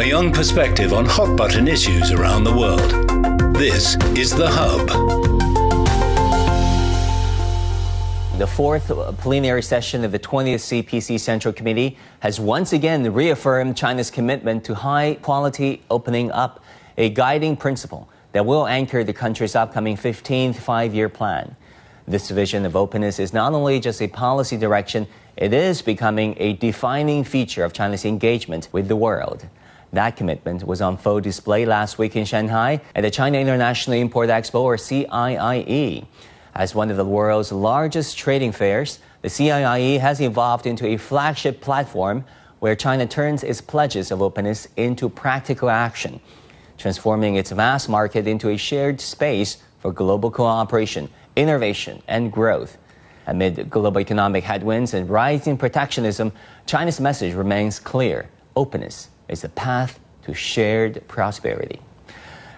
a young perspective on hot-button issues around the world. This is The Hub. The fourth plenary session of the 20th CPC Central Committee has once again reaffirmed China's commitment to high-quality opening up, a guiding principle that will anchor the country's upcoming 15th five-year plan. This vision of openness is not only just a policy direction, it is becoming a defining feature of China's engagement with the world. That commitment was on full display last week in Shanghai at the China International Import Expo, or CIIE. As one of the world's largest trading fairs, the CIIE has evolved into a flagship platform where China turns its pledges of openness into practical action, transforming its vast market into a shared space for global cooperation, innovation, and growth. Amid global economic headwinds and rising protectionism, China's message remains clear: openness is the path to shared prosperity.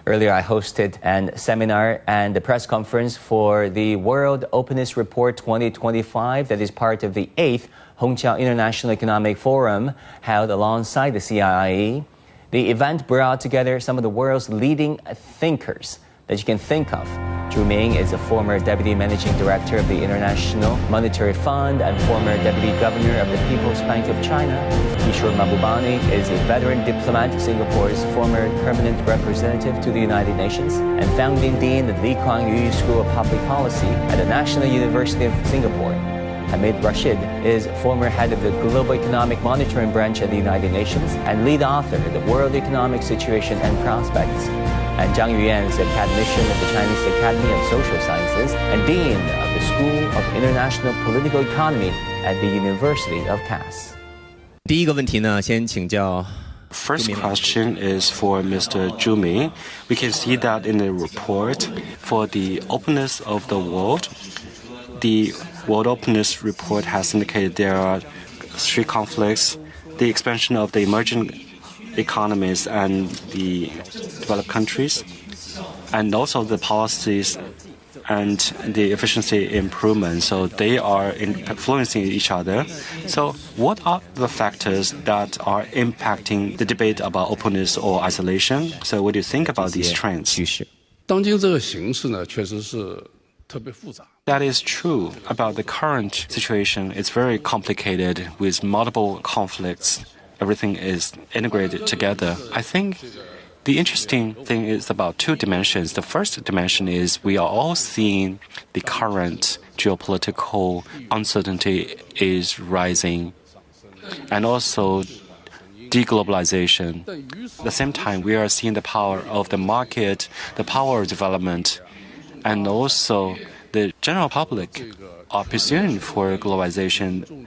Earlier, I hosted a seminar and a press conference for the World Openness Report 2025 that is part of the 8th Hongqiao International Economic Forum held alongside the CIIE. The event brought together some of the world's leading thinkers that you can think of. Zhu Ming is a former Deputy Managing Director of the International Monetary Fund and former Deputy Governor of the People's Bank of China. Kishore Mahbubani is a veteran diplomat, Singapore's former permanent representative to the United Nations and founding dean of Lee Kuan Yew School of Public Policy at the National University of Singapore. Hamid Rashid is former head of the Global Economic Monitoring Branch at the United Nations and lead author of the World Economic Situation and Prospects. And Zhang Yuyan is academician of the Chinese Academy of Social Sciences and dean of the School of International Political Economy at the University of Cass. First question is for Mr. Zhu Ming. We can see that in the report for the openness of the world, the World Openness Report has indicated there are three conflicts: the expansion of the emerging economies and the developed countries, and also the policies and the efficiency improvement. So they are influencing each other. So what are the factors that are impacting the debate about openness or isolation? So what do you think about these trends? That is true about the current situation. It's very complicated with multiple conflicts. Everything is integrated together. I think the interesting thing is about two dimensions. The first dimension is we are all seeing the current geopolitical uncertainty is rising, and also deglobalization. At the same time, we are seeing the power of the market, the power of development, and also the general public are pursuing for globalization.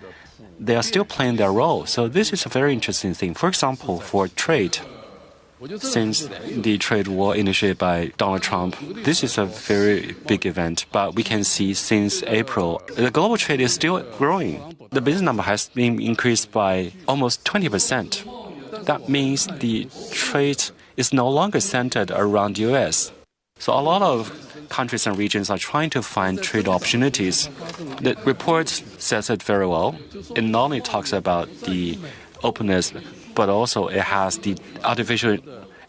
They are still playing their role. So this is a very interesting thing. For example, for trade, since the trade war initiated by Donald Trump, this is a very big event. But we can see since April, the global trade is still growing. The business number has been increased by almost 20%. That means the trade is no longer centered around the U.S. So a lot of countries and regions are trying to find trade opportunities. The report says it very well. It not only talks about the openness, but also it has the artificial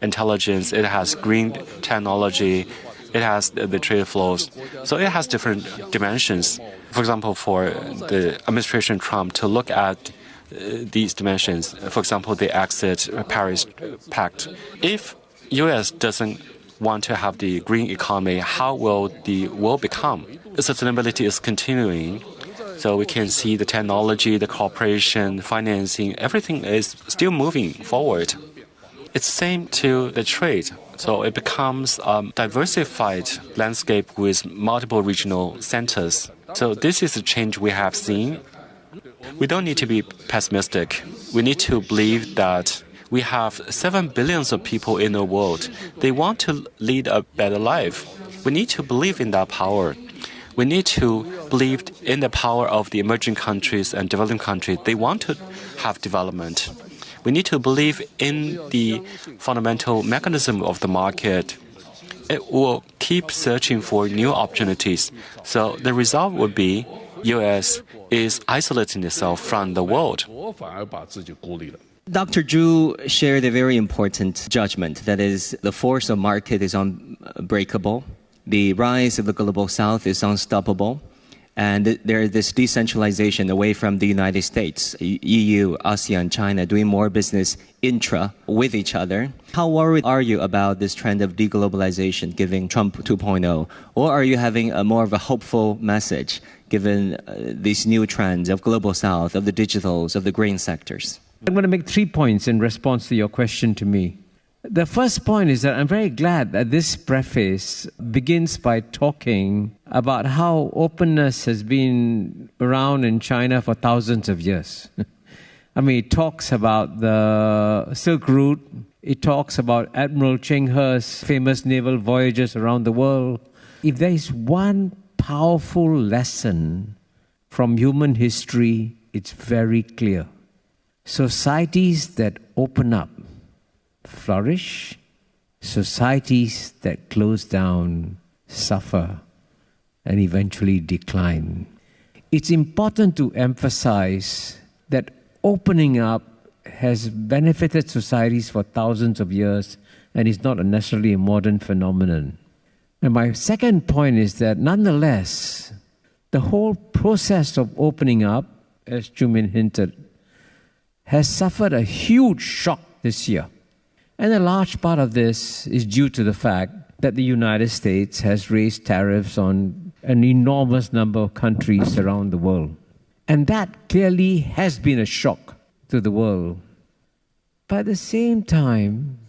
intelligence, it has green technology, it has the trade flows. So it has different dimensions. For example, for the administration Trump to look at these dimensions, for example, the exit Paris Pact. If U.S. doesn't want to have the green economy, how will the world become? The sustainability is continuing. So we can see the technology, the cooperation, financing, everything is still moving forward. It's same to the trade. So it becomes a diversified landscape with multiple regional centers. So this is a change we have seen. We don't need to be pessimistic. We need to believe that we have 7 billion of people in the world. They want to lead a better life. We need to believe in that power. We need to believe in the power of the emerging countries and developing countries. They want to have development. We need to believe in the fundamental mechanism of the market. It will keep searching for new opportunities. So the result would be U.S. is isolating itself from the world. Dr. Zhu shared a very important judgment. That is, the force of market is unbreakable. The rise of the global south is unstoppable. And there is this decentralization away from the United States, EU, ASEAN, China, doing more business with each other. How worried are you about this trend of deglobalization, given Trump 2.0? Or are you having more of a hopeful message, given these new trends of global south, of the digitals, of the green sectors? I'm going to make 3 points in response to your question to me. The first point is that I'm very glad that this preface begins by talking about how openness has been around in China for thousands of years. I mean, it talks about the Silk Route. It talks about Admiral Cheng He's famous naval voyages around the world. If there is one powerful lesson from human history, it's very clear. Societies that open up flourish. Societies that close down suffer and eventually decline. It's important to emphasize that opening up has benefited societies for thousands of years and is not necessarily a modern phenomenon. And my second point is that nonetheless, the whole process of opening up, as Jumin hinted, has suffered a huge shock this year. And a large part of this is due to the fact that the United States has raised tariffs on an enormous number of countries around the world. And that clearly has been a shock to the world. But at the same time,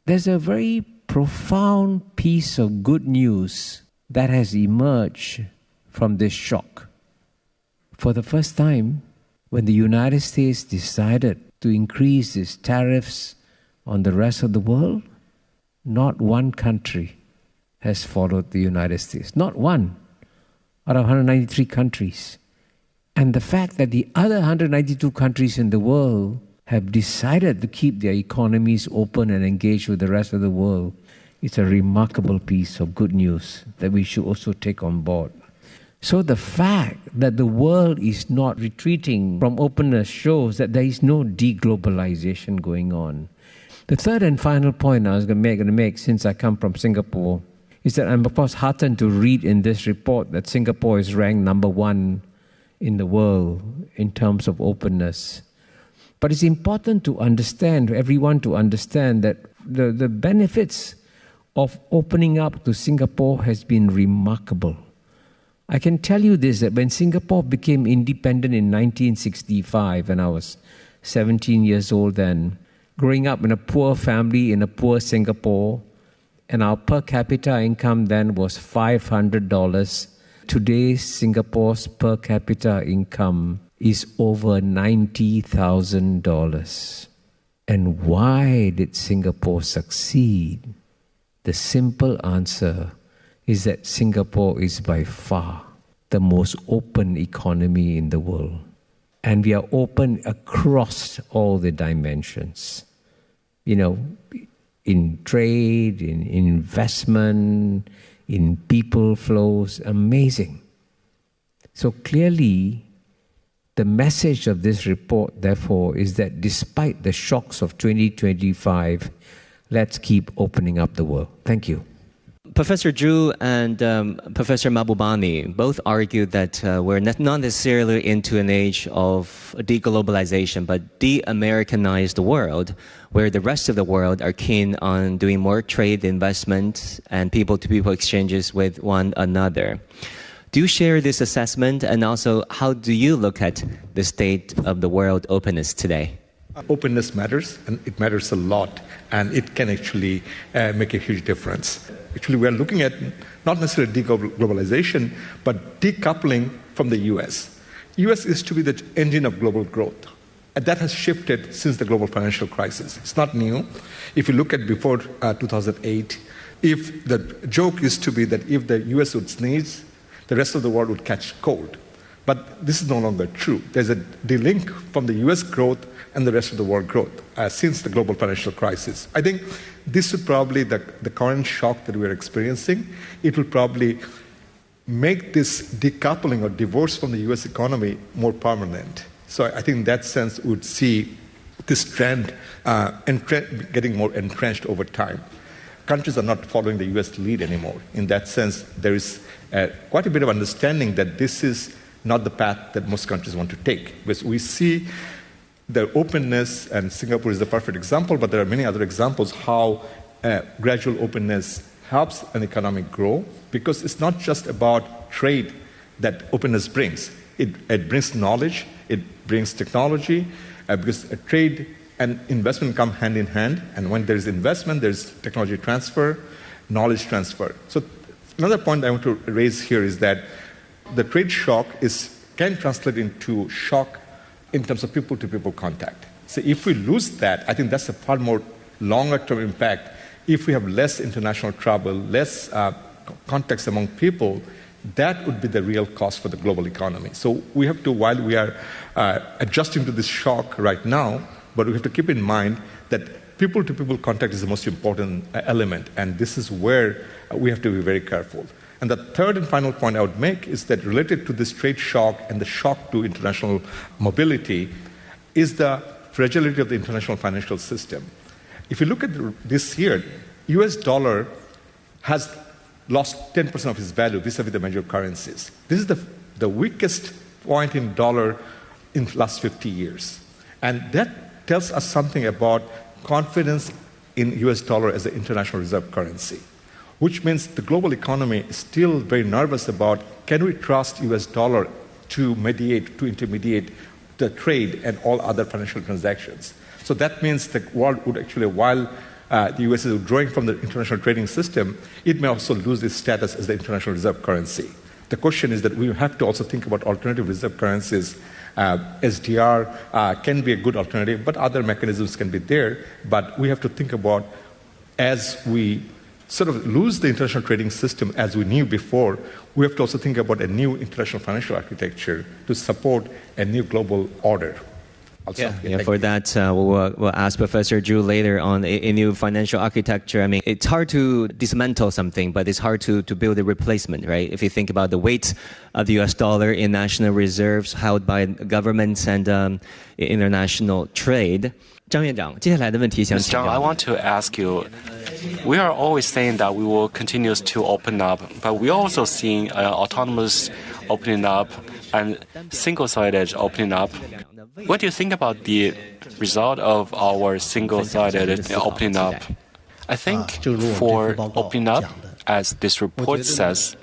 there's a very profound piece of good news that has emerged from this shock. For the first time, when the United States decided to increase its tariffs on the rest of the world, not one country has followed the United States. Not one out of 193 countries. And the fact that the other 192 countries in the world have decided to keep their economies open and engaged with the rest of the world is a remarkable piece of good news that we should also take on board. So the fact that the world is not retreating from openness shows that there is no deglobalization going on. The third and final point I was going to make since I come from Singapore is that I'm of course heartened to read in this report that Singapore is ranked number 1 in the world in terms of openness. But it's important to understand, everyone to understand that the benefits of opening up to Singapore has been remarkable. I can tell you this, that when Singapore became independent in 1965, and I was 17 years old then, growing up in a poor family in a poor Singapore, and our per capita income then was $500. Today, Singapore's per capita income is over $90,000. And why did Singapore succeed? The simple answer is that Singapore is by far the most open economy in the world. And we are open across all the dimensions. You know, in trade, in investment, in people flows, amazing. So clearly, the message of this report, therefore, is that despite the shocks of 2025, let's keep opening up the world. Thank you. Professor Zhu and Professor Mahbubani both argue that we're not necessarily into an age of deglobalization, but de-Americanized world, where the rest of the world are keen on doing more trade, investment, and people-to-people exchanges with one another. Do you share this assessment? And also, how do you look at the state of the world openness today? Openness matters, and it matters a lot, and it can actually make a huge difference. Actually, we are looking at not necessarily deglobalization, but decoupling from the US. US is to be the engine of global growth. And that has shifted since the global financial crisis. It's not new. If you look at before 2008, if the joke used to be that if the US would sneeze, the rest of the world would catch cold. But this is no longer true. There's a delink from the US growth and the rest of the world growth since the global financial crisis. I think this would probably, the current shock that we're experiencing, it will probably make this decoupling or divorce from the US economy more permanent. So I think in that sense, we would see this trend getting more entrenched over time. Countries are not following the U.S. lead anymore. In that sense, there is quite a bit of understanding that this is not the path that most countries want to take. Because we see the openness, and Singapore is the perfect example, but there are many other examples how gradual openness helps an economy grow, because it's not just about trade that openness brings. It brings knowledge, it brings technology, because trade and investment come hand in hand, and when there is investment, there's technology transfer, knowledge transfer. So another point I want to raise here is that the trade shock can translate into shock in terms of people-to-people contact. So if we lose that, I think that's a far more longer-term impact. If we have less international travel, less contacts among people, that would be the real cost for the global economy. So we have to, while we are adjusting to this shock right now, but we have to keep in mind that people-to-people contact is the most important element, and this is where we have to be very careful. And the third and final point I would make is that related to this trade shock and the shock to international mobility is the fragility of the international financial system. If you look at this year, US dollar has lost 10% of its value vis-a-vis the major currencies. This is the weakest point in dollar in the last 50 years. And that tells us something about confidence in US dollar as an international reserve currency, which means the global economy is still very nervous about, can we trust US dollar to intermediate the trade and all other financial transactions? So that means the world would actually, while the US is withdrawing from the international trading system, it may also lose its status as the international reserve currency. The question is that we have to also think about alternative reserve currencies. SDR can be a good alternative, but other mechanisms can be there. But we have to think about, as we sort of lose the international trading system as we knew before, we have to also think about a new international financial architecture to support a new global order. For that, we'll ask Professor Zhu later on a new financial architecture. I mean, it's hard to dismantle something, but it's hard to build a replacement, right? If you think about the weight of the US dollar in national reserves held by governments and international trade. 张院长，接下来的问题想请教。 I want to ask you, we are always saying that we will continue to open up, but we're also seeing autonomous opening up and single-sided opening up. What do you think about the result of our single-sided opening up? I think for opening up, as this report says,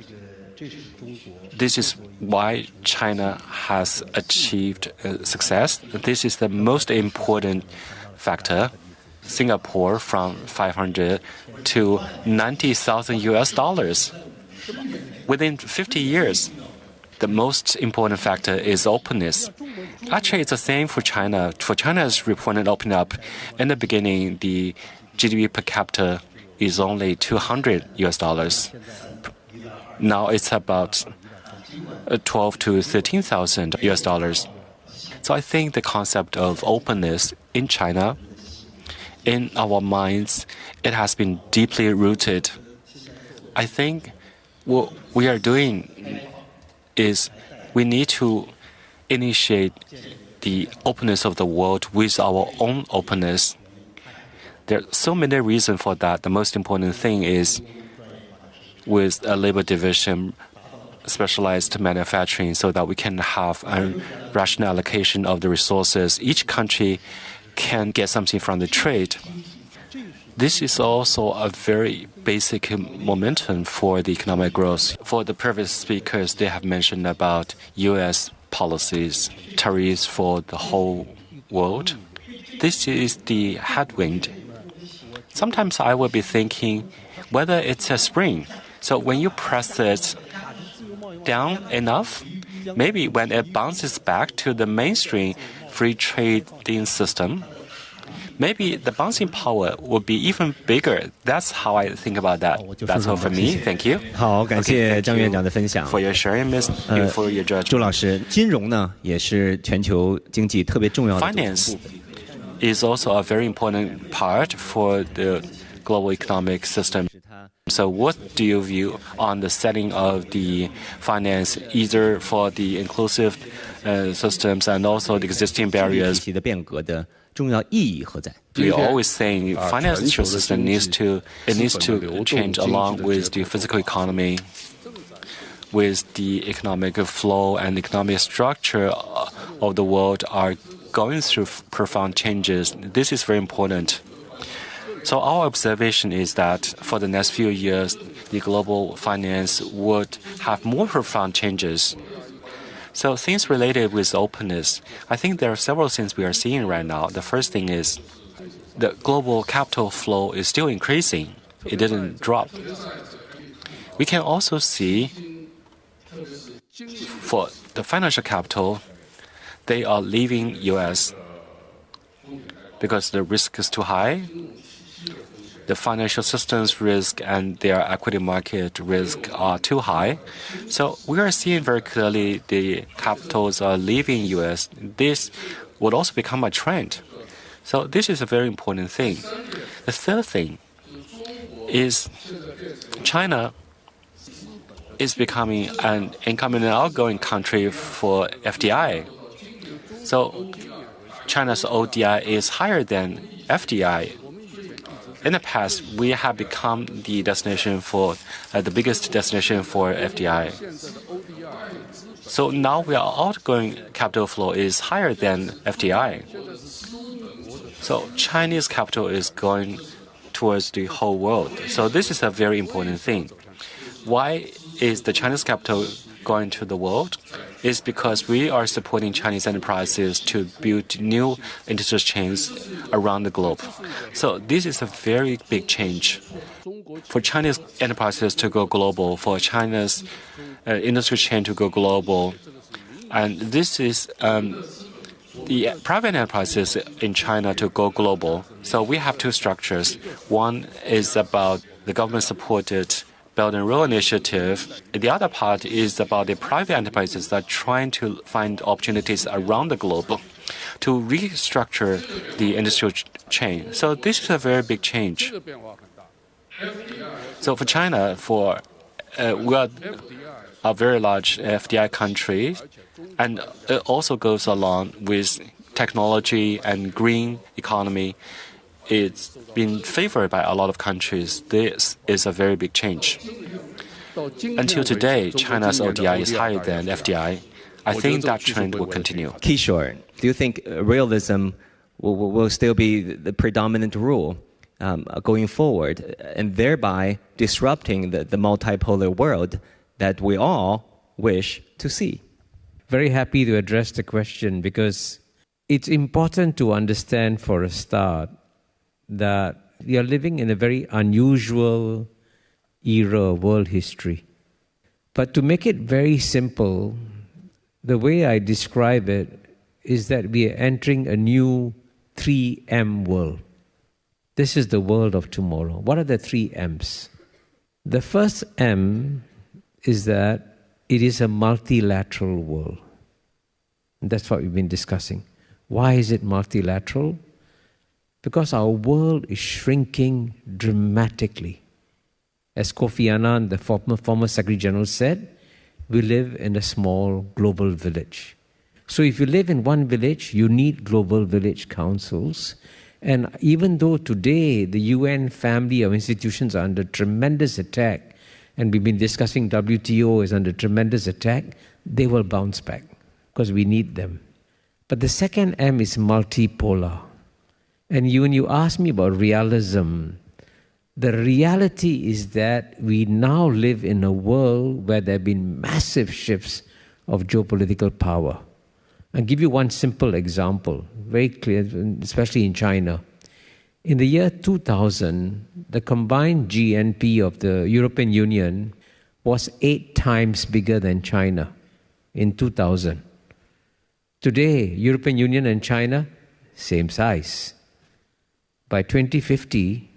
this is why China has achieved success. This is the most important factor. Singapore from 500 to 90,000 US dollars. Within 50 years, the most important factor is openness. Actually, it's the same for China. For China's reported opening up, in the beginning, the GDP per capita is only 200 US dollars. Now it's about 12 to 13,000 US dollars. So I think the concept of openness in China, in our minds, it has been deeply rooted. I think what we are doing is we need to initiate the openness of the world with our own openness. There are so many reasons for that. The most important thing is with a labor division, specialized manufacturing, so that we can have a rational allocation of the resources. Each country can get something from the trade. This is also a very basic momentum for the economic growth. For the previous speakers, they have mentioned about U.S. policies, tariffs for the whole world. This is the headwind. Sometimes I will be thinking whether it's a spring. So when you press it down enough, maybe when it bounces back to the mainstream free trading system, maybe the bouncing power will be even bigger. That's how I think about that. That's all for me. Thank you. 好，感谢张院长的分享。 For your sharing, Miss, for your judgment. 朱老师，金融呢也是全球经济特别重要的。 Finance is also a very important part for the global economic system. So what do you view on the setting of the finance, either for the inclusive systems and also the existing barriers? 的变革的重要意义何在？ We're always saying financial system needs to change along with the physical economy, with the economic flow and economic structure of the world are going through profound changes. This is very important. So our observation is that for the next few years, the global finance would have more profound changes. So things related with openness, I think there are several things we are seeing right now. The first thing is the global capital flow is still increasing. It didn't drop. We can also see for the financial capital, they are leaving U.S. because the risk is too high. The financial systems risk and their equity market risk are too high. So we are seeing very clearly the capitals are leaving U.S. This would also become a trend. So this is a very important thing. The third thing is China is becoming an incoming and outgoing country for FDI. So China's ODI is higher than FDI. In the past, we have become the destination for the biggest destination for FDI. So now our outgoing capital flow is higher than FDI. So Chinese capital is going towards the whole world. So this is a very important thing. Why is the Chinese capital going to the world? It's because we are supporting Chinese enterprises to build new industry chains around the globe. So this is a very big change for Chinese enterprises to go global, for China's industry chain to go global. And this is the private enterprises in China to go global. So we have two structures. One is about the government-supported Belt and Road Initiative. The other part is about the private enterprises that are trying to find opportunities around the globe to restructure the industrial chain. So this is a very big change. So for China, we are a very large FDI country, and it also goes along with technology and green economy. It's been favored by a lot of countries. This is a very big change. Until today, China's ODI is higher than FDI. I think that trend will continue. Kishore, do you think realism will still be the predominant rule going forward, and thereby disrupting the multipolar world that we all wish to see? Very happy to address the question, because it's important to understand for a start that we are living in a very unusual era of world history. But to make it very simple, the way I describe it is that we are entering a new 3M world. This is the world of tomorrow. What are the 3 M's? The first M is that it is a multilateral world. And that's what we've been discussing. Why is it multilateral? Because our world is shrinking dramatically. As Kofi Annan, the former Secretary General, said, we live in a small global village. So if you live in one village, you need global village councils. And even though today the UN family of institutions are under tremendous attack, and we've been discussing WTO is under tremendous attack, they will bounce back because we need them. But the second M is multipolar. And when you ask me about realism, the reality is that we now live in a world where there have been massive shifts of geopolitical power. I'll give you one simple example, very clear, especially in China. In the year 2000, the combined GNP of the European Union was 8 times bigger than China in 2000. Today, European Union and China, same size. By 2050,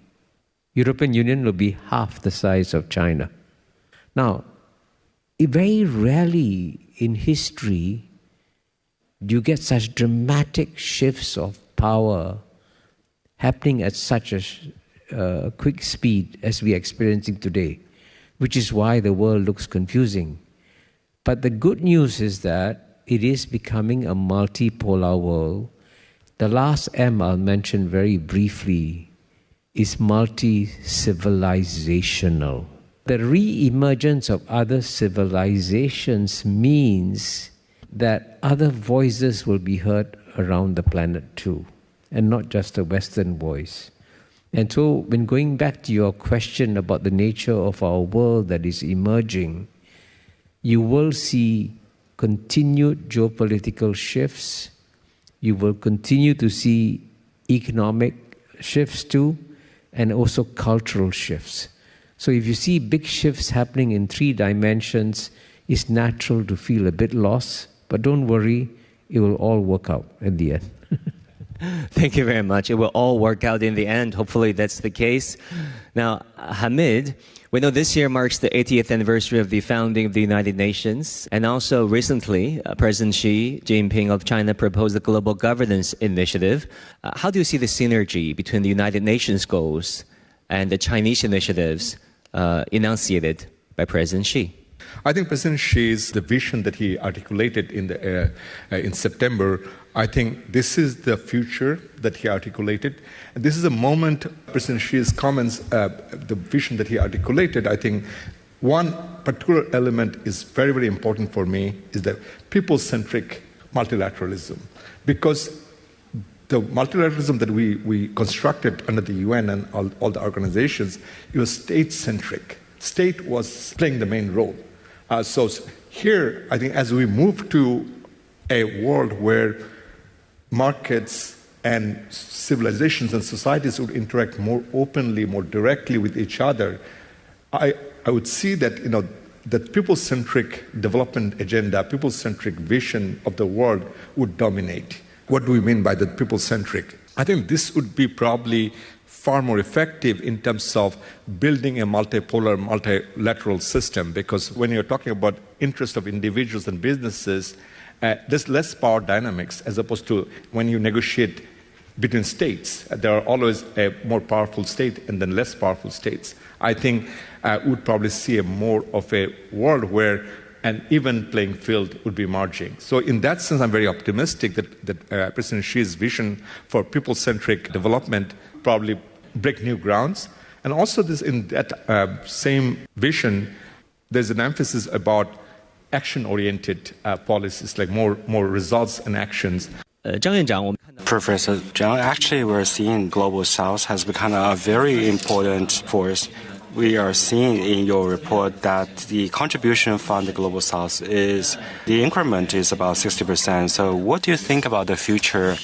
European Union will be half the size of China. Now, very rarely in history do you get such dramatic shifts of power happening at such a quick speed as we are experiencing today, which is why the world looks confusing. But the good news is that it is becoming a multipolar world. The last M I'll mention very briefly is multi-civilizational. The re-emergence of other civilizations means that other voices will be heard around the planet too, and not just a Western voice. And so when going back to your question about the nature of our world that is emerging, you will see continued geopolitical shifts. You will continue to see economic shifts too, and also cultural shifts. So if you see big shifts happening in 3 dimensions, it's natural to feel a bit lost, but don't worry, it will all work out in the end. Thank you very much. It will all work out in the end. Hopefully that's the case. Now, Hamid, we know this year marks the 80th anniversary of the founding of the United Nations. And also recently, President Xi Jinping of China proposed the Global Governance Initiative. How do you see the synergy between the United Nations goals and the Chinese initiatives enunciated by President Xi? I think President Xi's the vision that he articulated in September, I think this is the future that he articulated. And this is a moment, President Xi's comments, the vision that he articulated, I think one particular element is very, very important for me, is the people-centric multilateralism. Because the multilateralism that we constructed under the UN and all the organizations, it was state-centric. State was playing the main role. So here, I think as we move to a world where markets and civilizations and societies would interact more openly, more directly with each other, I would see that, that people-centric development agenda, people-centric vision of the world would dominate. What do we mean by the people-centric? I think this would be probably far more effective in terms of building a multipolar, multilateral system, because when you're talking about interest of individuals and businesses, there's less power dynamics as opposed to when you negotiate between states. There are always a more powerful state and then less powerful states. I think we'd probably see a more of a world where an even playing field would be emerging. So in that sense, I'm very optimistic that President Xi's vision for people-centric development probably break new grounds. And also in that same vision, there's an emphasis about action-oriented policies, like more results and actions. Professor Zhang, actually we're seeing Global South has become a very important force. We are seeing in your report that the contribution from the Global South the increment is about 60%. So what do you think about the future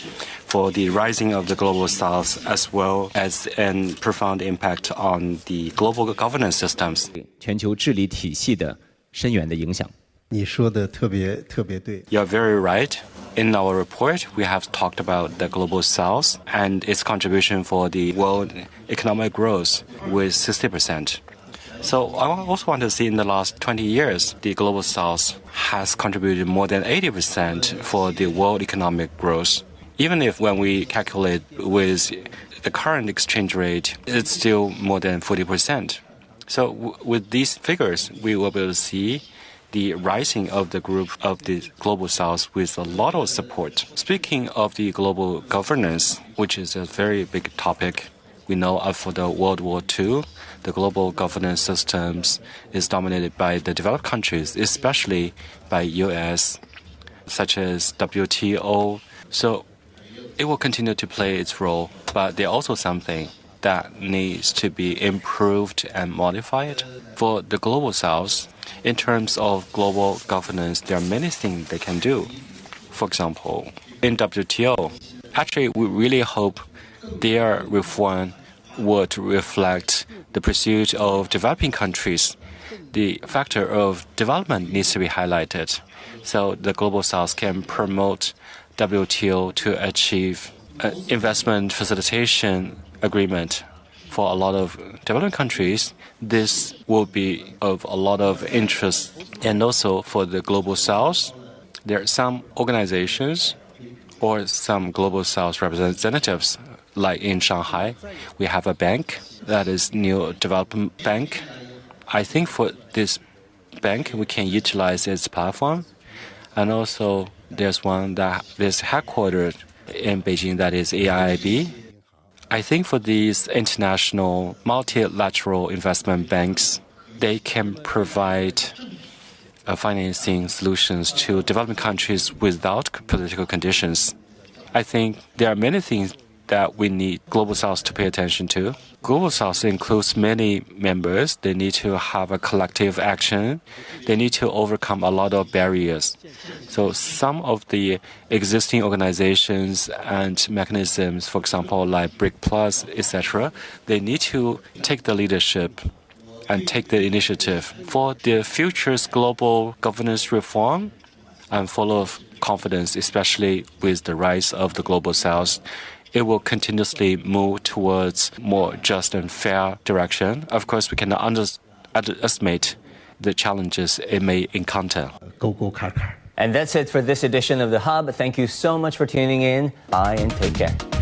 for the rising of the Global South as well as a profound impact on the global governance systems? 全球治理体系的深远的影响。你说的特别对。You're very right. In our report, we have talked about the Global South and its contribution for the world economic growth with 60%. So I also want to see in the last 20 years, the Global South has contributed more than 80% for the world economic growth. Even if when we calculate with the current exchange rate, it's still more than 40%. So with these figures, we will be able to see the rising of the group of the Global South with a lot of support. Speaking of the global governance, which is a very big topic, we know for the World War II, the global governance systems is dominated by the developed countries, especially by US, such as WTO. So it will continue to play its role, but there's also something that needs to be improved and modified. For the Global South, in terms of global governance, there are many things they can do. For example, in WTO, actually we really hope their reform would reflect the pursuit of developing countries. The factor of development needs to be highlighted, so the Global South can promote WTO to achieve an investment facilitation agreement for a lot of developing countries. This will be of a lot of interest. And also for the Global South, there are some organizations or some Global South representatives, like in Shanghai, we have a bank that is New Development Bank. I think for this bank, we can utilize its platform. And also there's one that is headquartered in Beijing, that is AIIB. I think for these international multilateral investment banks, they can provide financing solutions to developing countries without political conditions. I think there are many things that we need Global South to pay attention to. Global South includes many members. They need to have a collective action. They need to overcome a lot of barriers. So some of the existing organizations and mechanisms, for example, like BRIC Plus, etc., they need to take the leadership and take the initiative. For the future's global governance reform, I'm full of confidence, especially with the rise of the Global South. It will continuously move towards more just and fair direction. Of course, we cannot underestimate the challenges it may encounter. Go. And that's it for this edition of The Hub. Thank you so much for tuning in. Bye and take care.